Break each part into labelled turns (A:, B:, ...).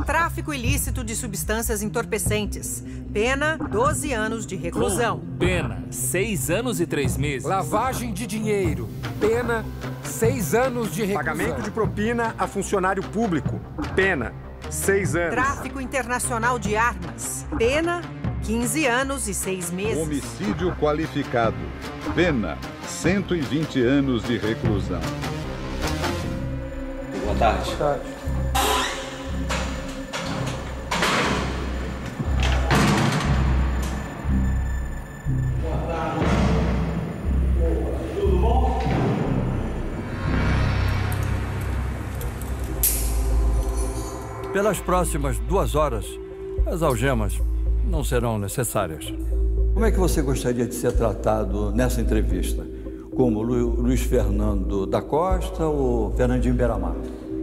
A: Tráfico ilícito de substâncias entorpecentes. Pena, 12 anos de reclusão.
B: Pena, 6 anos e 3 meses.
C: Lavagem de dinheiro. Pena, 6 anos de reclusão.
D: Pagamento de propina a funcionário público. Pena, 6 anos.
A: Tráfico internacional de armas. Pena, 15 anos e 6 meses.
E: Homicídio qualificado. Pena, 120 anos de reclusão.
F: Boa tarde.
C: Boa tarde.
F: Tudo bom?
G: Pelas próximas 2 horas, as algemas não serão necessárias.
H: Como é que você gostaria de ser tratado nessa entrevista? Como Luiz Fernando da Costa ou Fernandinho Beiramar?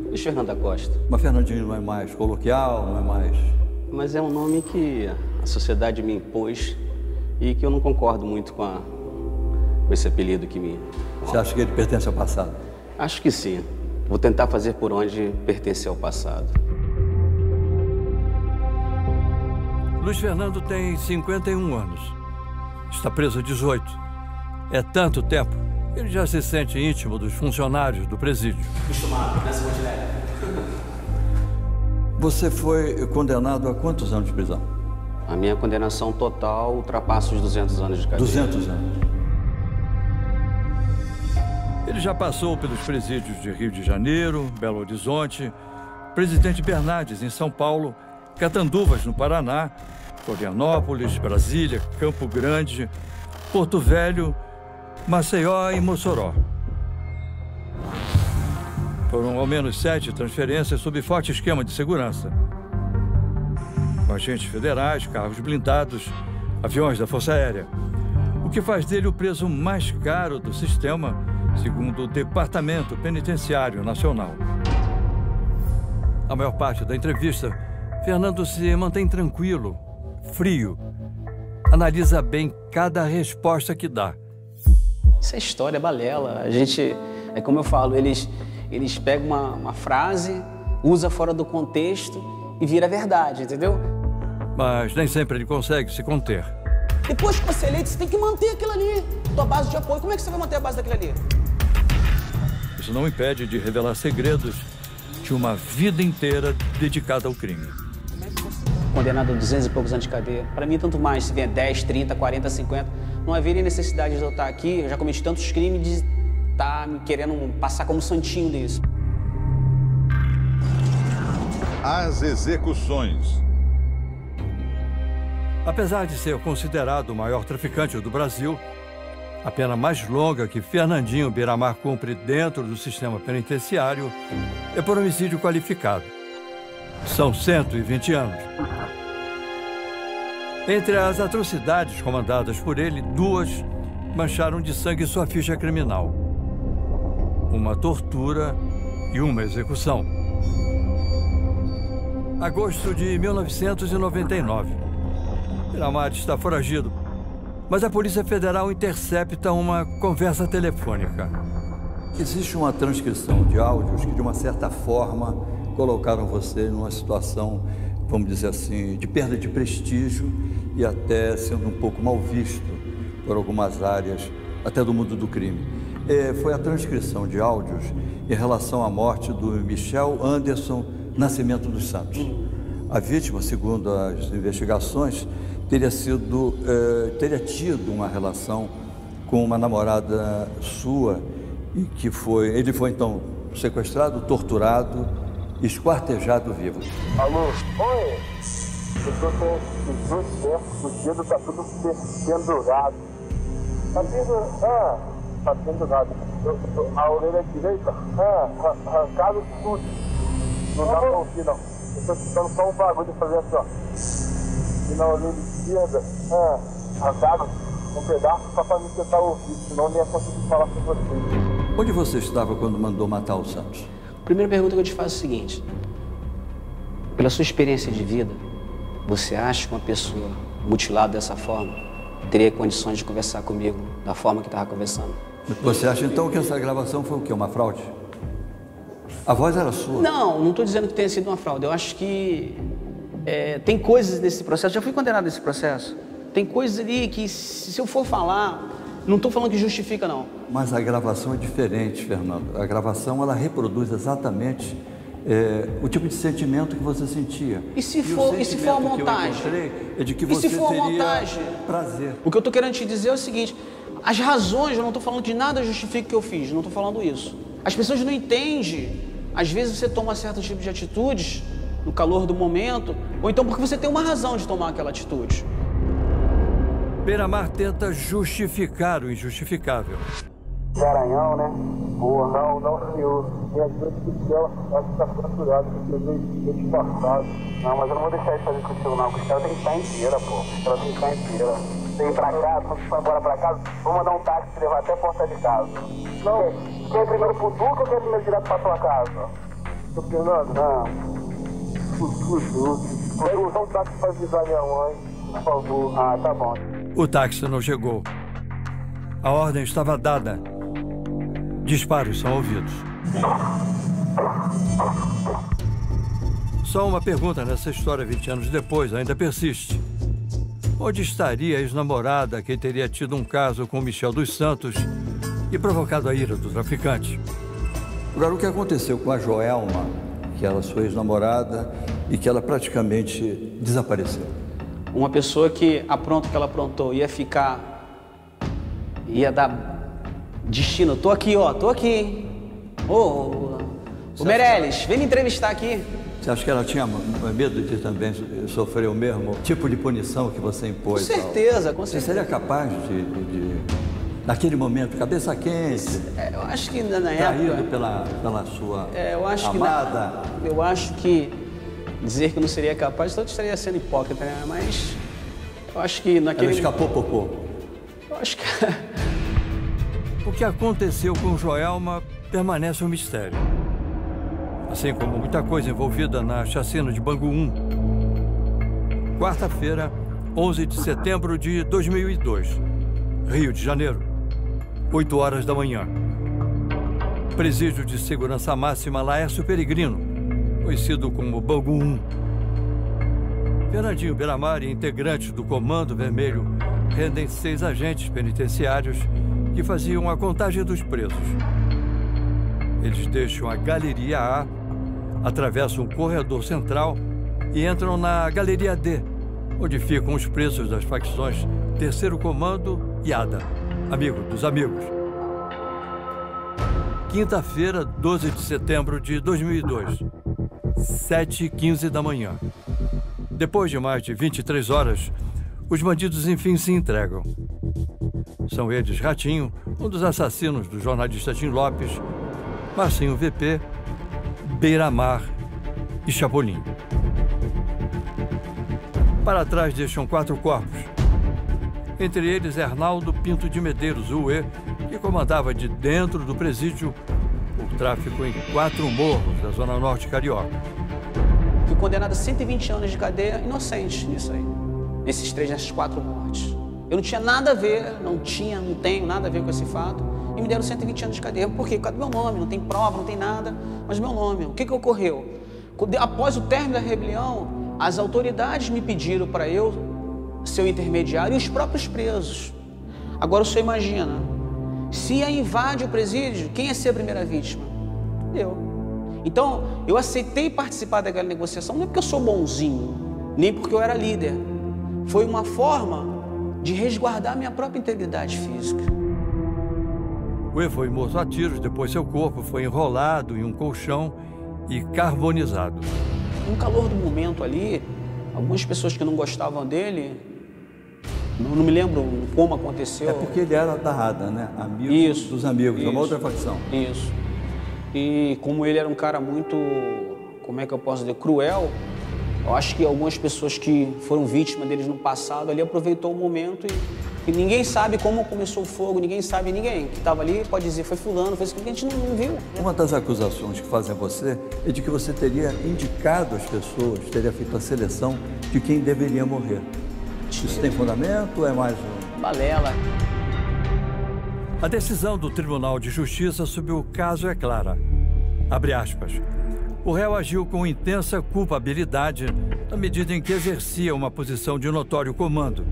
F: Luiz Fernando da Costa.
H: Mas Fernandinho não é mais coloquial, não é mais...
F: Mas é um nome que a sociedade me impôs e que eu não concordo muito com esse apelido que me...
H: Você acha que ele pertence ao passado?
F: Acho que sim. Vou tentar fazer por onde pertencer ao passado.
G: Luiz Fernando tem 51 anos. Está preso há 18. É tanto tempo que ele já se sente íntimo dos funcionários do presídio.
F: Acostumado, nessa continente.
H: Você foi condenado a quantos anos de prisão?
F: A minha condenação total ultrapassa os 200 anos de cadeia.
H: 200 anos.
G: Ele já passou pelos presídios de Rio de Janeiro, Belo Horizonte, Presidente Bernardes, em São Paulo, Catanduvas, no Paraná, Florianópolis, Brasília, Campo Grande, Porto Velho, Maceió e Mossoró. Foram ao menos 7 transferências sob forte esquema de segurança. Com agentes federais, carros blindados, aviões da Força Aérea. O que faz dele o preso mais caro do sistema, segundo o Departamento Penitenciário Nacional. A maior parte da entrevista, Fernando se mantém tranquilo, frio. Analisa bem cada resposta que dá.
F: Isso é história, balela. A gente, é como eu falo, eles pegam uma frase, usa fora do contexto e vira verdade, entendeu?
G: Mas nem sempre ele consegue se conter.
I: Depois que você é eleito, você tem que manter aquilo ali. Tua base de apoio, como é que você vai manter a base daquilo ali?
G: Isso não impede de revelar segredos de uma vida inteira dedicada ao crime.
F: Condenado a 200 e poucos anos de cadeia. Para mim, tanto mais, se vier 10, 30, 40, 50, não haveria necessidade de eu estar aqui. Eu já cometi tantos crimes de estar me querendo passar como santinho disso.
E: As execuções.
G: Apesar de ser considerado o maior traficante do Brasil, a pena mais longa que Fernandinho Beiramar cumpre dentro do sistema penitenciário é por homicídio qualificado. São 120 anos. Entre as atrocidades comandadas por ele, 2 mancharam de sangue sua ficha criminal. Uma tortura e uma execução. Agosto de 1999. Beiramar está foragido, mas a Polícia Federal intercepta uma conversa telefônica.
H: Existe uma transcrição de áudios que, de uma certa forma, colocaram você numa situação, vamos dizer assim, de perda de prestígio e até sendo um pouco mal visto por algumas áreas, até do mundo do crime. Foi a transcrição de áudios em relação à morte do Michel Anderson Nascimento dos Santos. A vítima, segundo as investigações, teria tido uma relação com uma namorada sua e que ele foi então sequestrado, torturado, esquartejado vivo.
J: Alô? Oi? Eu tô com os 2 tempos, o dedo tá tudo pendurado. Tá pendurado? Tá pendurado. A orelha direita, arrancado tudo. Não dá pra ouvir, não. Eu tô escutando só um bagulho de fazer assim, ó. E na orelha esquerda, arrancado um pedaço só pra mim tentar ouvir, senão eu nem ia conseguir falar com vocês.
H: Onde você estava quando mandou matar o Santos?
F: A primeira pergunta que eu te faço é o seguinte. Pela sua experiência de vida, você acha que uma pessoa mutilada dessa forma teria condições de conversar comigo da forma que estava conversando?
H: Você acha então que essa gravação foi o quê? Uma fraude? A voz era sua?
F: Não estou dizendo que tenha sido uma fraude. Eu acho que tem coisas nesse processo, já fui condenado nesse processo. Tem coisas ali que, se eu for falar, não estou falando que justifica, não.
H: Mas a gravação é diferente, Fernando. A gravação, ela reproduz exatamente o tipo de sentimento que você sentia.
F: E se for a montagem?
H: É de que você teria prazer.
F: O que eu estou querendo te dizer é o seguinte: as razões, eu não estou falando de nada justifica o que eu fiz, não estou falando isso. As pessoas não entendem. Às vezes você toma certo tipo de atitudes no calor do momento, ou então porque você tem uma razão de tomar aquela atitude.
G: Beiramar tenta justificar o injustificável.
J: Garanhão, né? Boa, não, senhor. E às vezes que ela acho que está fraturado, que eu vejo disfarçado. Não, mas eu não vou deixar ele fazer isso contigo, não. Porque ela tem que estar inteira, pô. Ela tem que estar inteira. Vem pra cá, quando você for embora pra casa, vou mandar um táxi te levar até a porta de casa. Não, quer ir primeiro pro Duque ou quer ir primeiro direto pra tua casa? Tô Fernando? Não. Pro Duque. Quero usar um táxi pra avisar minha mãe, por favor. Ah, tá bom.
G: O táxi não chegou. A ordem estava dada. Disparos são ouvidos. Só uma pergunta nessa história 20 anos depois ainda persiste. Onde estaria a ex-namorada que teria tido um caso com Michel dos Santos e provocado a ira do traficante?
H: Agora, o que aconteceu com a Joelma, que era sua ex-namorada, e que ela praticamente desapareceu?
F: Uma pessoa que apronta o que ela aprontou ia dar destino. Tô aqui, tô aqui. Ô Meirelles, vem me entrevistar aqui.
H: Você acha que ela tinha medo de também sofrer o mesmo tipo de punição que você impôs?
F: Com certeza, com certeza.
H: Você seria capaz de naquele momento, cabeça quente?
F: Eu acho que na época...
H: pela sua
F: eu
H: amada?
F: Eu acho que dizer que eu não seria capaz, então eu estaria sendo hipócrita, né? Mas eu acho que naquele...
H: Ela escapou por pouco?
F: Eu acho que...
G: O que aconteceu com Joelma permanece um mistério. Assim como muita coisa envolvida na chacina de Bangu 1. Quarta-feira, 11 de setembro de 2002. Rio de Janeiro. 8 horas da manhã. Presídio de Segurança Máxima Laércio Peregrino, conhecido como Bangu 1. Fernandinho Beiramar e integrantes do Comando Vermelho rendem 6 agentes penitenciários que faziam a contagem dos presos. Eles deixam a Galeria A, atravessam o corredor central e entram na Galeria D, onde ficam os presos das facções Terceiro Comando e ADA, amigo dos amigos. Quinta-feira, 12 de setembro de 2002, 7h15 da manhã. Depois de mais de 23 horas, os bandidos enfim se entregam. São eles Ratinho, um dos assassinos do jornalista Tim Lopes, Marcinho VP, Beiramar e Chapolin. Para trás deixam 4 corpos. Entre eles, Arnaldo Pinto de Medeiros, UE, que comandava de dentro do presídio o tráfico em 4 morros da Zona Norte Carioca.
F: Fui condenado a 120 anos de cadeia inocente nisso aí. Nessas 4 mortes. Eu não tinha nada a ver, não tenho nada a ver com esse fato. E me deram 120 anos de cadeia. Por quê? Por causa do meu nome, não tem prova, não tem nada, mas meu nome. O que ocorreu? Após o término da rebelião, as autoridades me pediram para eu ser o intermediário e os próprios presos. Agora o senhor imagina, se invade o presídio, quem ia ser a primeira vítima? Eu. Então, eu aceitei participar daquela negociação, não é porque eu sou bonzinho, nem porque eu era líder. Foi uma forma de resguardar minha própria integridade física.
G: O E foi morto a tiros, depois seu corpo foi enrolado em um colchão e carbonizado.
F: No calor do momento ali, algumas pessoas que não gostavam dele, não me lembro como aconteceu.
H: É porque ele era da ADA, né? Amigo dos amigos, uma outra facção.
F: Isso. E como ele era um cara muito, como é que eu posso dizer, cruel, eu acho que algumas pessoas que foram vítimas deles no passado ali aproveitou o momento e ninguém sabe como começou o fogo, ninguém que estava ali pode dizer foi fulano, foi isso que a gente não viu.
H: Uma das acusações que fazem a você é de que você teria indicado as pessoas, teria feito a seleção de quem deveria morrer. Isso tem fundamento ou é mais um...
F: balela?
G: A decisão do Tribunal de Justiça sobre o caso é clara. Abre aspas. O réu agiu com intensa culpabilidade na medida em que exercia uma posição de notório comando.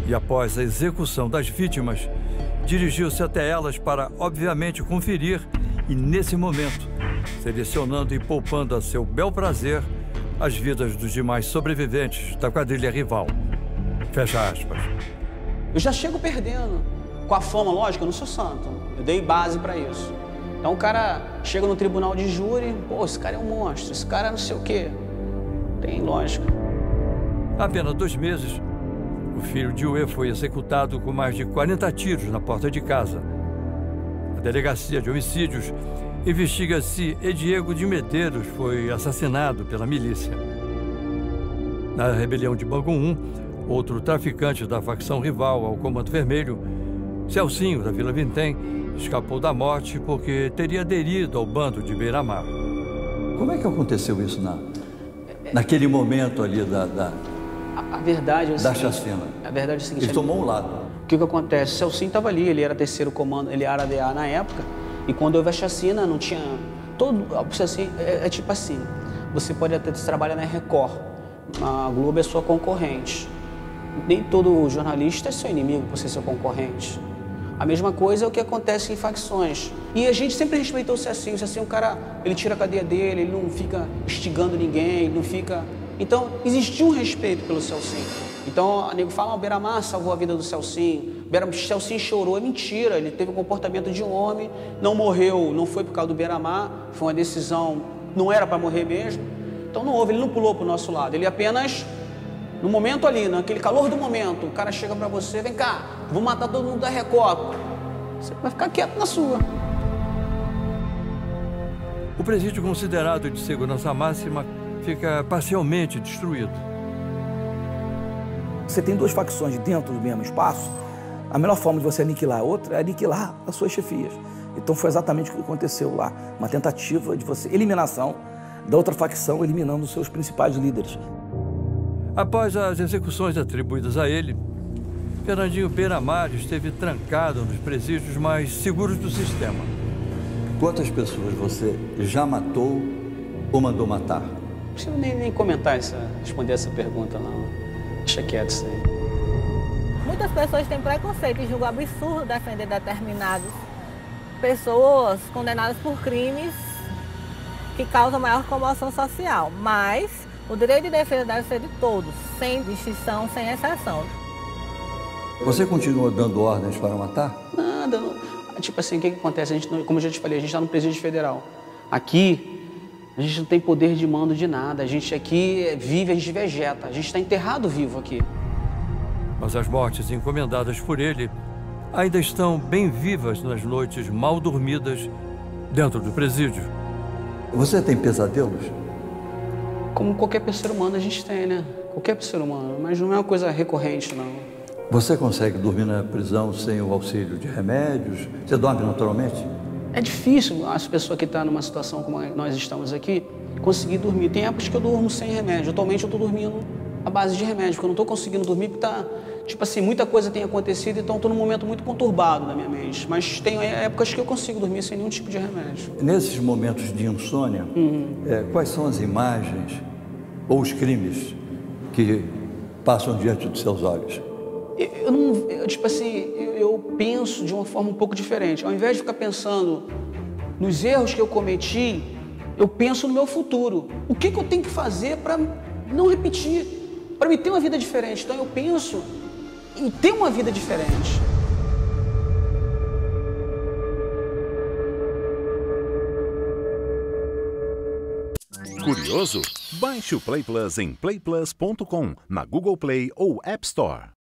G: E após a execução das vítimas, dirigiu-se até elas para, obviamente, conferir e, nesse momento, selecionando e poupando a seu bel prazer as vidas dos demais sobreviventes da quadrilha rival. Fecha aspas.
F: Eu já chego perdendo. Com a fama, lógico, eu não sou santo. Eu dei base para isso. Então o cara chega no tribunal de júri, pô, esse cara é um monstro, esse cara não sei o quê. Tem lógica.
G: Há apenas 2 meses, o filho de Uê foi executado com mais de 40 tiros na porta de casa. A Delegacia de Homicídios investiga se Diego de Medeiros foi assassinado pela milícia. Na rebelião de Bangu 1, outro traficante da facção rival ao Comando Vermelho, Celcinho, da Vila Vintém, escapou da morte porque teria aderido ao bando de Beira-Mar.
H: Como é que aconteceu isso naquele momento ali
F: A verdade é o seguinte,
H: chacina?
F: A verdade é o seguinte.
H: Ele tomou um lado.
F: O que acontece? O Celcinho estava ali, ele era 3º comando, ele era ADA na época, e quando houve a chacina, não tinha... Assim, é tipo assim, você pode até trabalhar na Record, a Globo é sua concorrente. Nem todo jornalista é seu inimigo por ser seu concorrente. A mesma coisa é o que acontece em facções. E a gente sempre respeitou o Celcinho. O Celcinho, o cara, ele tira a cadeia dele, ele não fica instigando ninguém, ele não fica... Então, existia um respeito pelo Celcinho. Então, a nego fala, o Beira-Mar salvou a vida do Celcinho. O Celcinho chorou, é mentira. Ele teve o comportamento de um homem, não morreu, não foi por causa do Beira-Mar, foi uma decisão, não era para morrer mesmo. Então não houve, ele não pulou para o nosso lado, ele apenas... No momento ali, naquele calor do momento, o cara chega pra você, vem cá, vou matar todo mundo da Record. Você vai ficar quieto na sua.
G: O presídio considerado de segurança máxima fica parcialmente destruído.
K: Você tem 2 facções dentro do mesmo espaço, a melhor forma de você aniquilar a outra é aniquilar as suas chefias. Então foi exatamente o que aconteceu lá, uma tentativa de você, eliminação da outra facção, eliminando os seus principais líderes.
G: Após as execuções atribuídas a ele, Fernandinho Beira-Mar esteve trancado nos presídios mais seguros do sistema.
H: Quantas pessoas você já matou ou mandou matar?
F: Não preciso nem comentar responder essa pergunta, não. Deixa quieto isso aí.
L: Muitas pessoas têm preconceito e julgam absurdo defender determinadas pessoas condenadas por crimes que causam maior comoção social, mas o direito de defesa deve ser de todos, sem distinção, sem exceção.
H: Você continua dando ordens para matar?
F: Nada. Tipo assim, o que acontece? A gente, como eu já te falei, a gente está no presídio federal. Aqui, a gente não tem poder de mando de nada. A gente aqui vive, a gente vegeta. A gente está enterrado vivo aqui.
G: Mas as mortes encomendadas por ele ainda estão bem vivas nas noites mal dormidas dentro do presídio.
H: Você tem pesadelos?
F: Como qualquer ser humano a gente tem, né? Qualquer ser humano, mas não é uma coisa recorrente, não.
H: Você consegue dormir na prisão sem o auxílio de remédios? Você dorme naturalmente?
F: É difícil as pessoas que estão numa situação como nós estamos aqui conseguir dormir. Tem épocas que eu durmo sem remédio. Atualmente eu estou dormindo à base de remédio, porque eu não estou conseguindo dormir porque tá, tipo assim, muita coisa tem acontecido, então estou num momento muito conturbado na minha mente. Mas tem épocas que eu consigo dormir sem nenhum tipo de remédio.
H: Nesses momentos de insônia, quais são as imagens ou os crimes que passam diante dos seus olhos?
F: Eu penso de uma forma um pouco diferente. Ao invés de ficar pensando nos erros que eu cometi, eu penso no meu futuro. O que eu tenho que fazer para não repetir, para me ter uma vida diferente? Então eu penso em ter uma vida diferente.
M: Curioso? Baixe o Play Plus em playplus.com, na Google Play ou App Store.